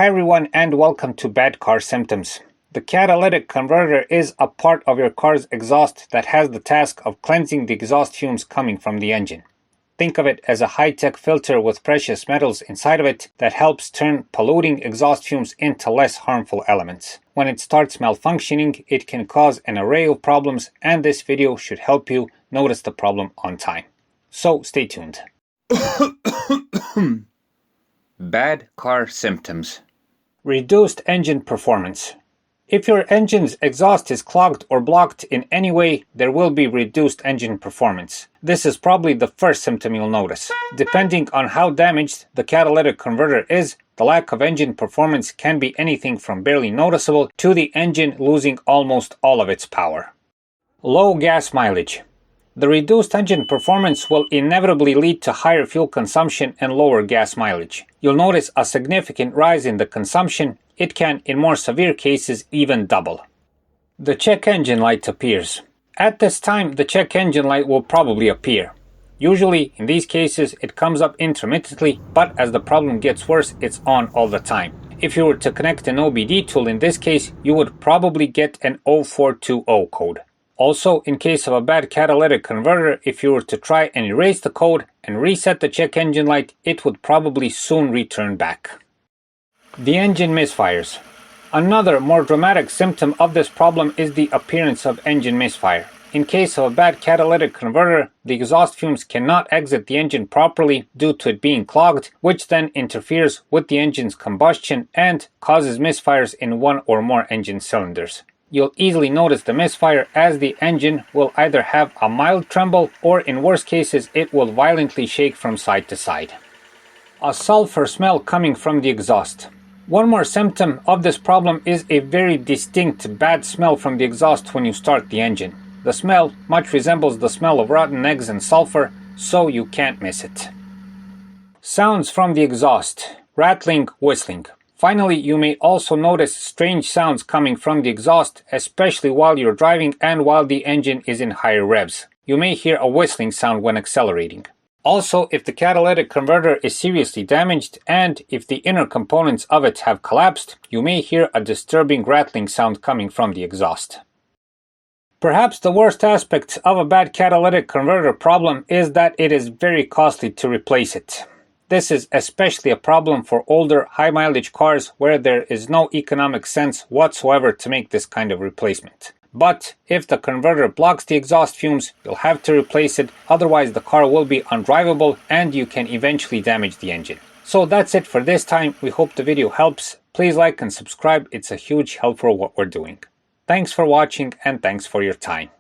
Hi everyone and welcome to Bad Car Symptoms. The catalytic converter is a part of your car's exhaust that has the task of cleansing the exhaust fumes coming from the engine. Think of it as a high-tech filter with precious metals inside of it that helps turn polluting exhaust fumes into less harmful elements. When it starts malfunctioning, it can cause an array of problems, and this video should help you notice the problem on time. So stay tuned. Bad car symptoms. Reduced engine performance. If your engine's exhaust is clogged or blocked in any way, there will be reduced engine performance. This is probably the first symptom you'll notice. Depending on how damaged the catalytic converter is, the lack of engine performance can be anything from barely noticeable to the engine losing almost all of its power. Low gas mileage. The reduced engine performance will inevitably lead to higher fuel consumption and lower gas mileage. You'll notice a significant rise in the consumption. It can, in more severe cases, even double. The check engine light appears. At this time, the check engine light will probably appear. Usually, in these cases, it comes up intermittently, but as the problem gets worse, it's on all the time. If you were to connect an OBD tool in this case, you would probably get an 0420 code. Also, in case of a bad catalytic converter, if you were to try and erase the code and reset the check engine light, it would probably soon return back. The engine misfires. Another more dramatic symptom of this problem is the appearance of engine misfire. In case of a bad catalytic converter, the exhaust fumes cannot exit the engine properly due to it being clogged, which then interferes with the engine's combustion and causes misfires in one or more engine cylinders. You'll easily notice the misfire as the engine will either have a mild tremble or in worse cases it will violently shake from side to side. A sulfur smell coming from the exhaust. One more symptom of this problem is a very distinct bad smell from the exhaust when you start the engine. The smell much resembles the smell of rotten eggs and sulfur, so you can't miss it. Sounds from the exhaust. Rattling, whistling. Finally, you may also notice strange sounds coming from the exhaust, especially while you're driving and while the engine is in higher revs. You may hear a whistling sound when accelerating. Also, if the catalytic converter is seriously damaged and if the inner components of it have collapsed, you may hear a disturbing rattling sound coming from the exhaust. Perhaps the worst aspect of a bad catalytic converter problem is that it is very costly to replace it. This is especially a problem for older, high-mileage cars where there is no economic sense whatsoever to make this kind of replacement. But if the converter blocks the exhaust fumes, you'll have to replace it, otherwise the car will be undrivable and you can eventually damage the engine. So that's it for this time. We hope the video helps. Please like and subscribe. It's a huge help for what we're doing. Thanks for watching and thanks for your time.